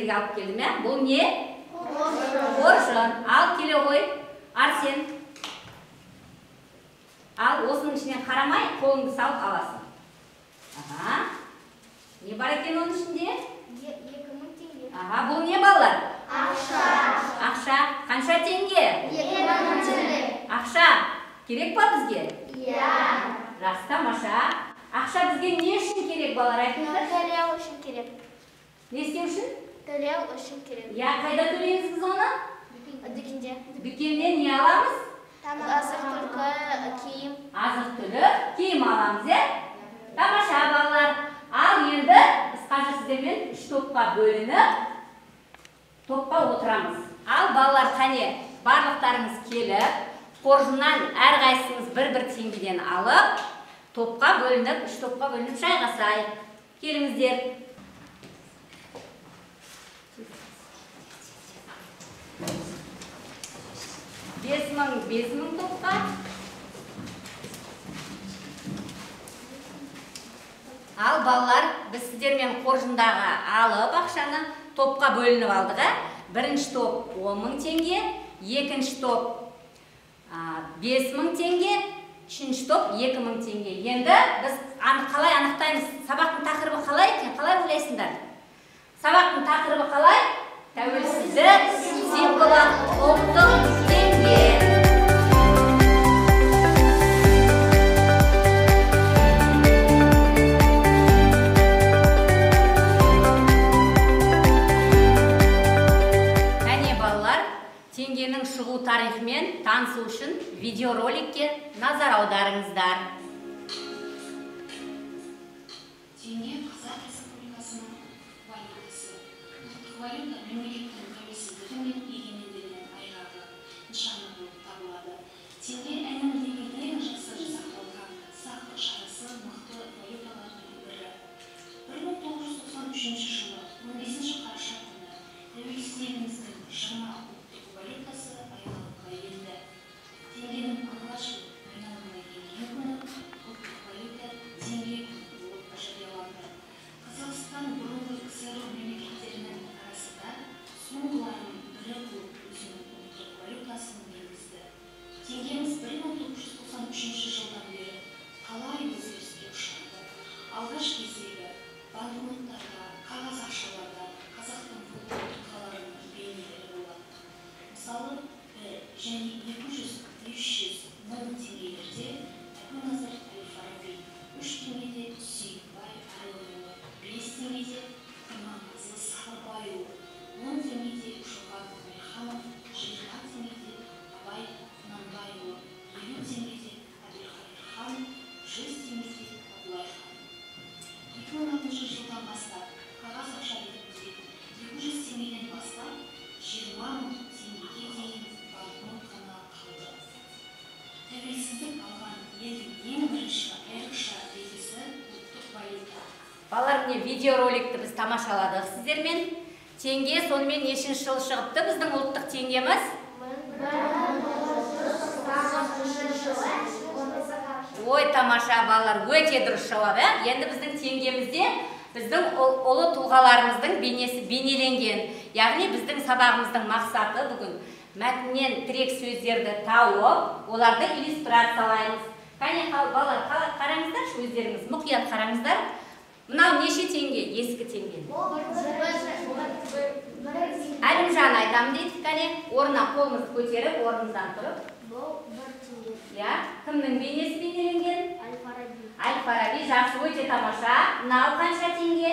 жерге алып келдім, ә? Бұл не? Қоржын. Ал келе ғой, Арсен. Ал осының ішінен қарамай, қолыңды салып аласың. Аха. Не бар екен оның ішінде? 2000 теңге. Аха, бұл не балалар? Ақша. Ақша. Қанша теңге? 2000 теңге. Ақша. Керек па бізге? Иә. Жақсы, тамаша. Ақша бізге не үшін керек балалар, айтыңыздар? Төлеу үшін керек. Не істеу үшін? Төлеу үшін керек. Я, қайда төлейміз біз оны? Дүкенде. Дүкеннен не аламыз? Азық-түлік, киім. Азық-түлік, киім аламыз, е? Тамаша балалар. Ал енді біз қазір сіздермен 3 топқа бөлініп, топқа отырамыз. Ал балалар, қане, барлықтарыңыз келіп, қоржыннан әрқайсыңыз бір-бір теңгеден алып, топқа бөлініп, 3 топқа бөлініп жайғасайық. Келіңіздер. Бес мың топқа. Ал балалар, біз сіздермен қоржындағы алып ақшаны топқа бөлініп алдық, ә? Бірінші топ 10 мың теңге, екінші топ 5 мың теңге, үшінші топ 2 мың теңге. Енді біз қалай анықтаймыз? Сабақтың тақырыбы қалай екен? Қалай ойлайсыңдар? Сабақтың тақырыбы қалай? Тәуелсіздік символы ұлттық теңге. Теңгенің шығу тарихымен танысу үшін видеороликке назар аударыңыздар. Теңге Қазақ Республикасының валютасы. Ұлттық валюта мемлекеттің тәуелсіздігі мен егемендігінің айғағы, нышаны болып табылады. Теңге әлемдегі ең жақсы жасақталған сақтық шарасы мықты валюталардың бірі. 1993 жылы 15 қараша күні тәуелсіздігіміздің 20 валютасы айналымға енді. Теңгенің алғашқы айналымға енген күні ұлттық валюта теңге күні болып жарияланды. Қазақстан бұрынғы КСР мемлекеттерінің арасында соңғылардың бірі болып өзінің ұлттық валютасын енгізді. Теңгеміз 1993 жылдан бері қалай өзгеріске ұшырады. Алғаш кездегі банкноттарда, қағаз ақшаларда қазақтың тұлғаларының бейнелері болады. Мысалы, және 200-300 мың теңгелерде Әбу-Насыр әл-Фараби, 3 теңгеде Сүйінбай Айлыұлы, 5 теңгеде Құрманғазы Сарыбайұлы, 10 теңгеде Шоған Уәлиханов, 20 теңгеде Абай Құнанбайұлы, 50 теңгеде Әбілқайыр хан, 100 теңгеде Абылай хан. 2006 жылдан бастап қағаз ақша ретінде 200 теңгеден бастап 20 мың теңгеге дейін банкнот қана қалды. Тәуелсіздік алған елдің ең бірінші айрықша белгісі ұлттық валюта. Балалар, міне видеороликті біз тамашаладық сіздермен. Теңге сонымен нешінші жыл шығыпты біздің ұлттық теңгеміз? Ой, тамаша балалар, өте дұрыс жауап, ә? Енді біздің теңгемізде біздің ұлы тұлғаларымыздың бейнесі бейнеленген. Яғни біздің сабағымыздың мақсаты бүгін мәтіннен тірек сөздерді тауып, оларды иллюстрациялаймыз. Қане балалар, қараңыздар, өздеріңіз мұқият қараңыздар. Мынау неше теңге? Ескі теңге. Әлімжан айтамын дейді, қане, орнына қолымызды көтеріп, орнымыздан тұрып. Я, кімнің бейнесі бейнеленген? Әл-Фараби, жақсы, өте тамаша. Мынау қанша теңге?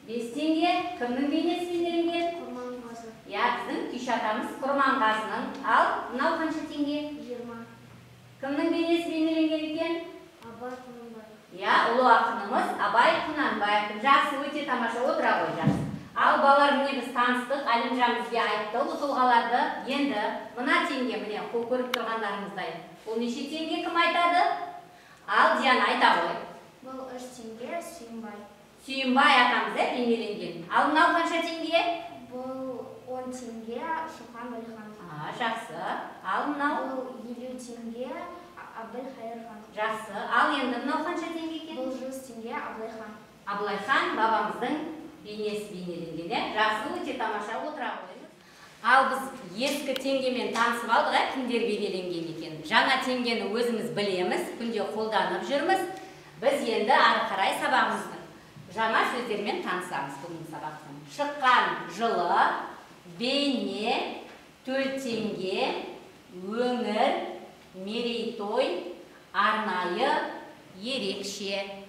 5 теңге. Кімнің бейнесі бейнеленген? Құрманғазы. Я, біздің күйші атамыз Құрманғазының. Ал, мынау қанша теңге? 20. Кімнің бейнесі бейнеленген екен? Абай Құнанбаев. Я, ұлы ақынымыз Абай Құнанбаев. Жақсы, өте тамаша, отыра ғой, жақсы. Ал балалар, міне біз таныстық, Әлімжан бізге айтты ұлы тұлғаларды. Енді мына теңге, міне қол көріп тұрғандарыңыздай. Ол неше теңге, кім айтады? Ал Диана айта ғой. Бұл 3 теңге Сүйінбай. Сүйінбай атамыз бейнеленген. Ал мынау қанша теңге? Бұл 10 теңге Шоқан Уәлиханов. Жақсы. Ал мынау? Бұл 50 теңге Әбілқайыр хан. Жақсы. Ал енді мынау қанша теңге екен? Бұл 100 теңге Абылай хан. Абылай хан бабамыздың бейнесі бейнеленген. Жақсы, өте тамаша, отыра қойыңыз. Ал біз ескі теңгемен танысып алдық, кімдер бейнеленген екен. Жаңа теңгені өзіміз білеміз, күнде қолданып жүрміз. Біз енді ары қарай сабағымыздың жаңа сөздермен танысамыз бүгінгі сабақтың. Шыққан жылы, бейне, төл теңге, өңір, мерейтой, арнайы, ерекше.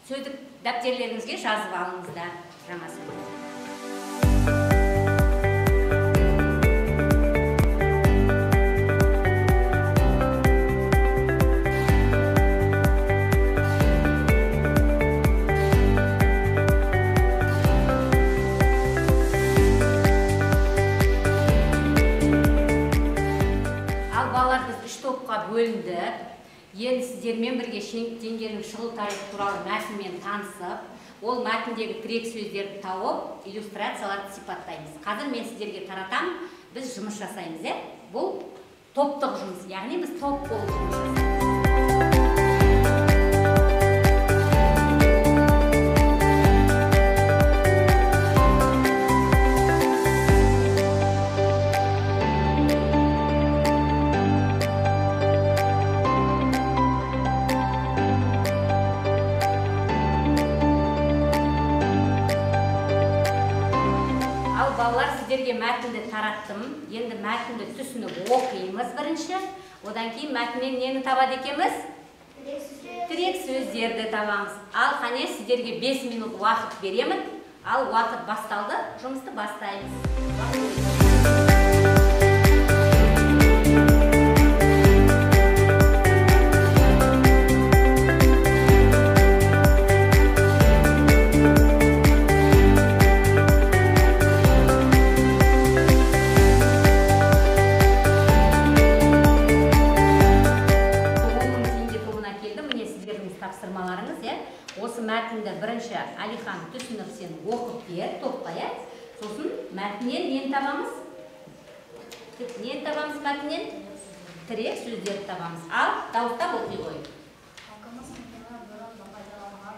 Сөздік дәптерлеріңізге жазып алыңыздар жаңа сөздер. Бөлінді. Енді сіздермен бірге теңгенің шығу тарихы туралы мәтінмен танысып, ол мәтіндегі тірек сөздерді тауып, иллюстрацияларды сипаттаймыз. Қазір мен сіздерге таратам, біз жұмыс жасаймыз. Бұл топтық жұмыс, яғни біз топ болып жұмыс жасаймыз. Сіздерге мәтінді тараттым. Енді мәтінді түсініп оқимыз бірінші. Одан кейін мәтіннен нені табады екенбіз? Тірек сөздерді табамыз. Ал қане сіздерге 5 минут уақыт беремін. Ал уақыт басталды, жұмысты бастаймыз. Осы мәтінді бірінші Алихан түсініп сен оқып бер, топқа. Сосын мәтіннен нені табамыз? Нені табамыз мәтіннен? Тірек сөздерді табамыз. Ал дауыстап оқи қойып. Халқымыз теңгені бұрын пайдаланған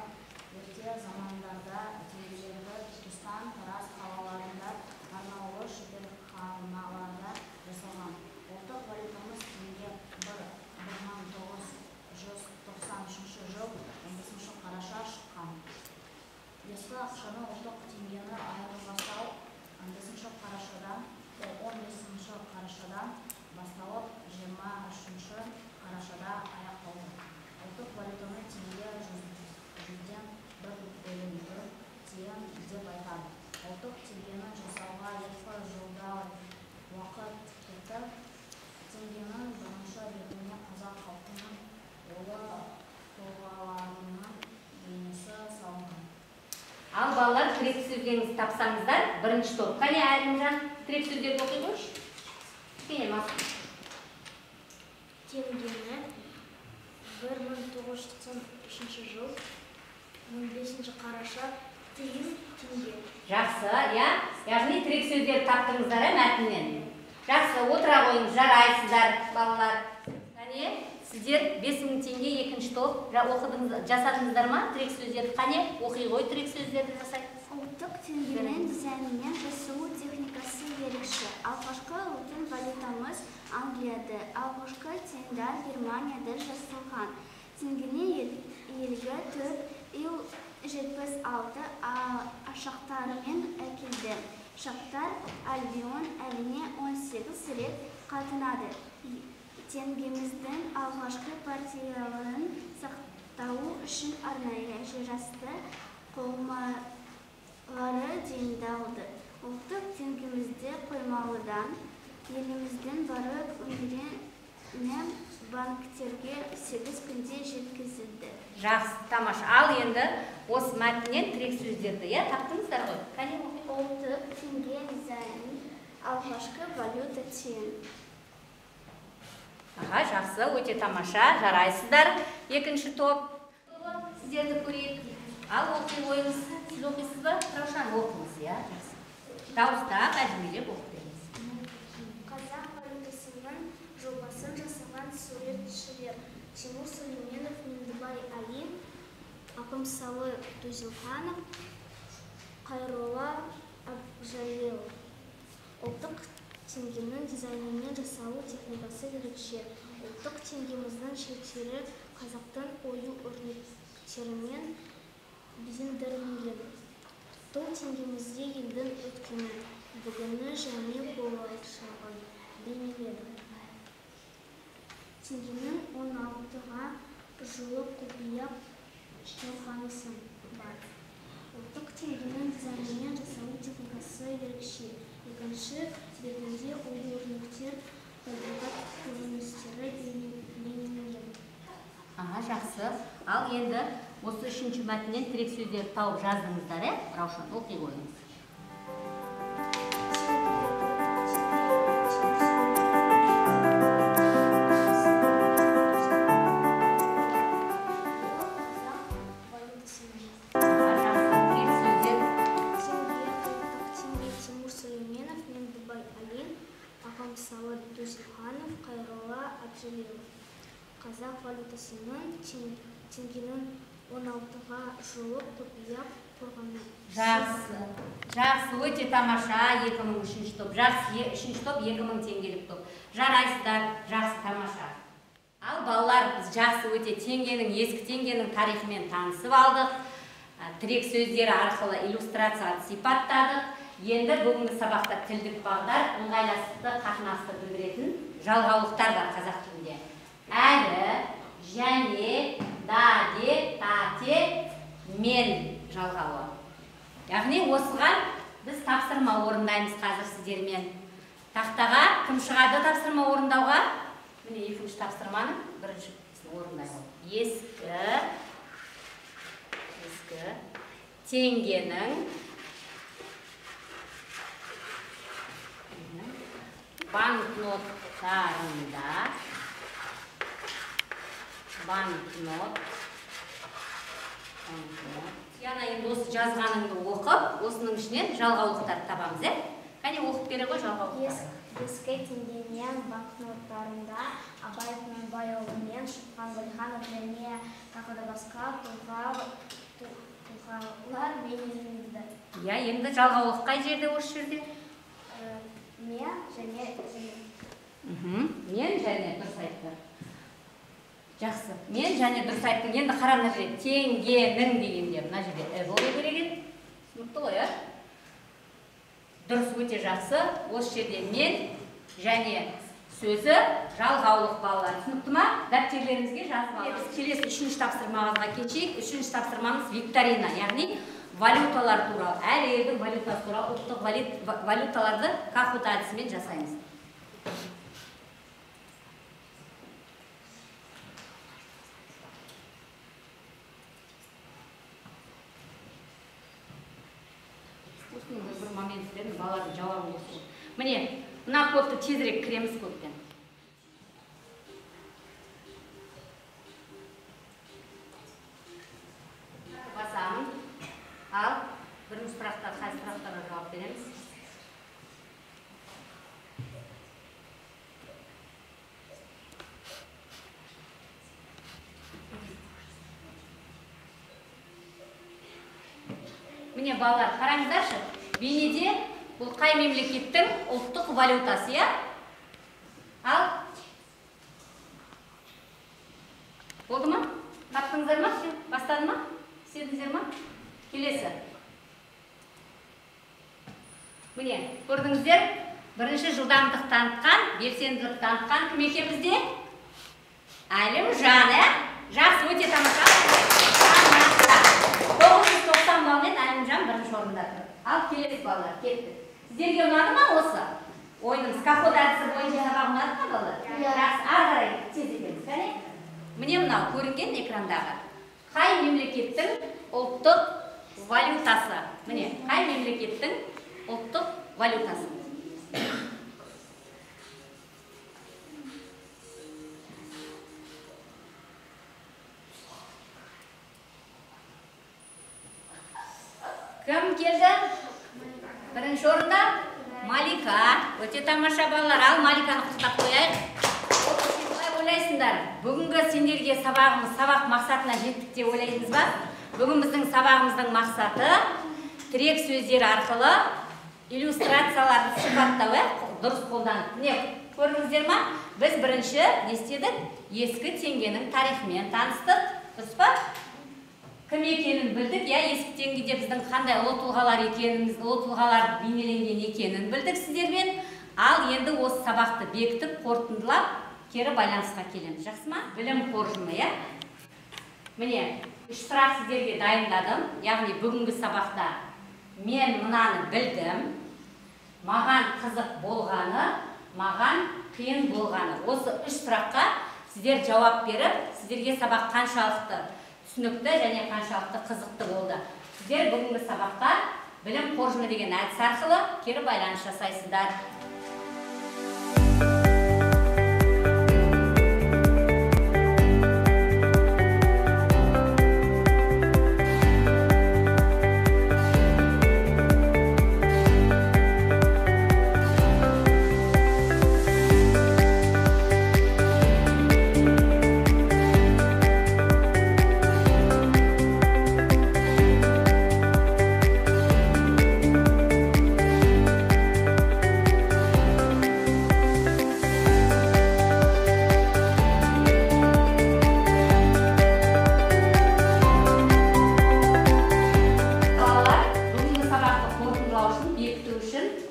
ерте замандарда теңгелерді Түркістан, Тараз қалаларында арнаулы шеберханаларда жасалған. Ұлттық валютамыз теңге 1993 жыл 15 қараша шыққан. Ескі ақшаны ұлттық теңгені айырбастау 15 қарашадан басталып 23 қарашада аяқталды. Ұлттық валютаны теңге жүзден бір бөлінді тиын деп айтады. Ұлттық теңгені жасауға 2 жылдай уақыт кетті. Теңгенің бірінші ретінде қазақ халқының ұлы тұлғаларының бейнесі салынған. Ал балалар, тірек сөздеріңізді тапсаңыздар, бірінші топ. Қане Әлімжан, тірек сөздерді оқи қойшы. Кене мас. Теңгені 1993 жыл 15 қараша теңге. Жақсы, яғни тірек сөздерді таптыңыздар мәтіннен. Жақсы, отыра қойыңыз, жарайсыздар балалар. Қане, сіздер 5000 теңге екінші топ жасадыңыздар ма? Тірек сөздерді қане, оқи қой тірек сөздерді жасайды. Ұлттық теңгенің дизайнымен жасалу техникасы ерекше. Алғашқы алтын валютамыз Англияда, алғашқы теңгелер Германияда жасалған. Теңгенің елге 476 шақтарымен әкелді. Шақтар Альбион әліне 18 рет қатынады. Теңгеміздің алғашқы партияларын сақтау үшін арнайы жерасты қоймалары дайындалды. Ұлттық теңгемізді қоймалыдан еліміздің барлық өңіріне банктерге 8 күнде жеткізілді. Жақсы, тамаша. Ал енді осы мәтіннен тірек сөздерді таптыңыздар ғой. Қане оқи. Ұлттық теңге дизайны алғашқы валюта тиын. Жақсы, өте тамаша, жарайсыздар. Екінші топ. Сіздерді көрейік. Ал оқи қойыңыз. Сіз оқисыз ба? Раушан оқыңыз, жақсы. Дауыстап, әдемелеп оқып беріңіз. Қазақ валютасының жобасын жасаған суретшілер Тимур Сүлейменов, Меңдібай Али, Апымсалы Тузилханов, Қайролла Абжалилов. Ұлттық теңгенің дизайнымен жасалу техникасы ерекше. Ұлттық теңгеміздің шеттері қазақтың ою-өрнектерімен безендірілген. Бұл теңгемізде елдің өткені, бүгіні және болашағын бейнеледі. Теңгенің 16-ға жуық құпия шифрасы бар. Ұлттық теңгенің дизайнымен жасалу техникасы ерекше. Екінші бетінде ою-өрнектер, табиғат көріністері бейнеленген. Жақсы. Ал енді осы үшінші мәтіннен тірек сөздер тауып жаздыңыздар, Раушан, оқи қойыңыз. Қазақ валютасының теңгенің 16-ға жуық құпия қорғаны. Жақсы, өте тамаша, 2003 топ. Жақсы, 3 топ 2000 теңгелік топ. Жарайсыздар, жақсы, тамаша. Ал балалар, біз жақсы өте ескі теңгенің тарихымен танысып алдық. Тірек сөздері арқылы иллюстрация сипаттадық. Енді бүгінгі сабақта тілдік бағдар, ыңғайластықты, қатынасты білдіретін жалғаулықтар бар қазақ тілінде. Әлі, және, даде, тате, мен жалғауы. Яғни осыған біз тапсырма орындаймыз қазір сіздермен. Тақтаға кім шығады тапсырма орындауға? Міне екінші тапсырманың біріншісін орындаймыз. Ескі теңгенің банкноттарында Яна енді осы жазғаныңды оқып, осының ішінен жалғаулықтарды табамыз, Кәне оқып бере ғой жалғаулықтарды. Ескі теңгенің банкноттарында Абайдың бояуымен шыққан Уәлиханов және тағы да басқа тұлғалар бейнеленді. Енді жалғаулық қай жерде осы жерде? Мен және Мен және дұрыс айтты. Жақсы. Мен және дұрыс айттың. Енді қара мына жерде теңгенің дегенде мына жерде болу керек. Түсінікті ғой, Дұрыс, өте жақсы. Осы жерде мен және сөзі жалғаулық балалар. Түсінікті ма? Дәптерлеріңізге жазып алыңыз. Келесі үшінші тапсырмамызға кетейік. Үшінші тапсырмамыз викторина, яғни валюталар туралы, әр елдің валютасы туралы, ұлттық валюталарды Кахут әдісімен жасаймыз. Бір моменттерін балалардың жауабын оқу. Міне, мына кодты тезірек кіреміз көптен. Басамын. Ал, бірінші сұрақтар, қай сұрақтарға жауап береміз? Міне, балалар, қараңыздаршы. Бейнеде бұл қай мемлекеттің ұлттық валютасы, Ал? Болды ма? Таптыңыздар ма? Бастады ма? Седіңіздер ма? Келесі. Міне, көрдіңіздер, бірінші жылдамдық танытқан, белсенділік танытқан кім екенбізде? Әлімжан, Жақсы, өте тамаша. 990 балмен Әлімжан бірінші орында тұр. Ал келесі балалар, кетті. Сіздерге ұнады ма осы? Ойынымыз Кахут әдісі бойынша сабақ ұнады ма балалар? Жақсы, ары қарай тез етеміз, кәне? Міне мынау көрінген экрандағы. Қай мемлекеттің ұлттық валютасы? Міне, қай мемлекеттің ұлттық валютасы? Кім келді? Бірінші орында? Малика. Өте тамаша балалар. Ал Маликаны құттықтап қояйық. Қалай ойлайсыңдар? Бүгінгі сендерге сабақ мақсатына жеттік деп ойлайсыз ба? Бүгін біздің сабағымыздың мақсаты тірек сөздер арқылы иллюстрацияларды сипаттау, дұрыс қолданып. Не көрдіңіздер ма? Біз бірінші не істедік? Ескі теңгенің тарихымен таныстық. Дұрыс па? Кім екенін білдік, ескі теңгеде біздің қандай ұлы тұлғалар екеніміз, ұлы тұлғалар бейнеленген екенін білдік сіздермен. Ал енді осы сабақты бекітіп, қорытындылап, кері байланысқа келеміз. Жақсы ма? Білім қоржыны, Міне, 3 сұрақ сіздерге дайындадым. Яғни бүгінгі сабақта мен мынаны білдім, маған қызық болғаны, маған қиын болғаны. Осы 3 сұраққа сіздер жауап беріп, сіздерге сабақ қаншалықты түсінікті және қаншалықты қызықты болды. Сіздер бүгінгі сабақта білім қоржыны деген әдіс арқылы кері байланыс жасайсыздар.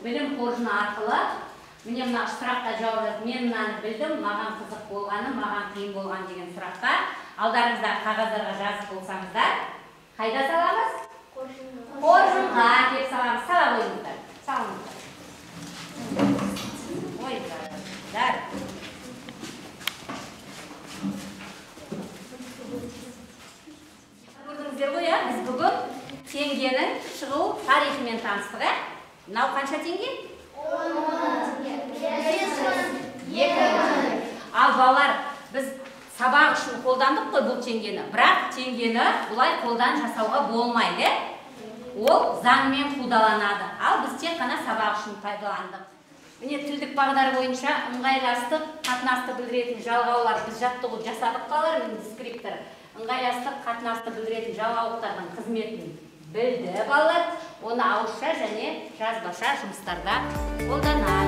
Білім қоржыны арқылы, міне мына сұраққа жауап жазып, мен мынаны білдім, маған қызық болғаны, маған қиын болған деген сұраққа алдарыңызда қағаздарға жазып болсаңыздар, қайда саламыз? Қоржынға деп саламыз. Сала қойыңыздар. Салыңыздар. Қойыңыздар. Көрдіңіздер ғой, біз бүгін теңгенің шығу тарихымен таныстық, Мынау қанша теңге? 10 теңге. Ал балалар, біз сабақ үшін қолдандық қой бұл теңгені. Бірақ теңгені бұлай қолдан жасауға болмайды. Ол заңмен қудаланады. Ал біз тек қана сабақ үшін пайдаландық. Міне тілдік бағдар бойынша ыңғайластық, қатынасты білдіретін жалғаулар біз жаттығу жасадық балалар, дескриптор. Ыңғайластық, қатынасты білдіретін жалғаулықтардың қызметін білді балалар, оны ауызша және жазбаша жұмыстарда қолданады.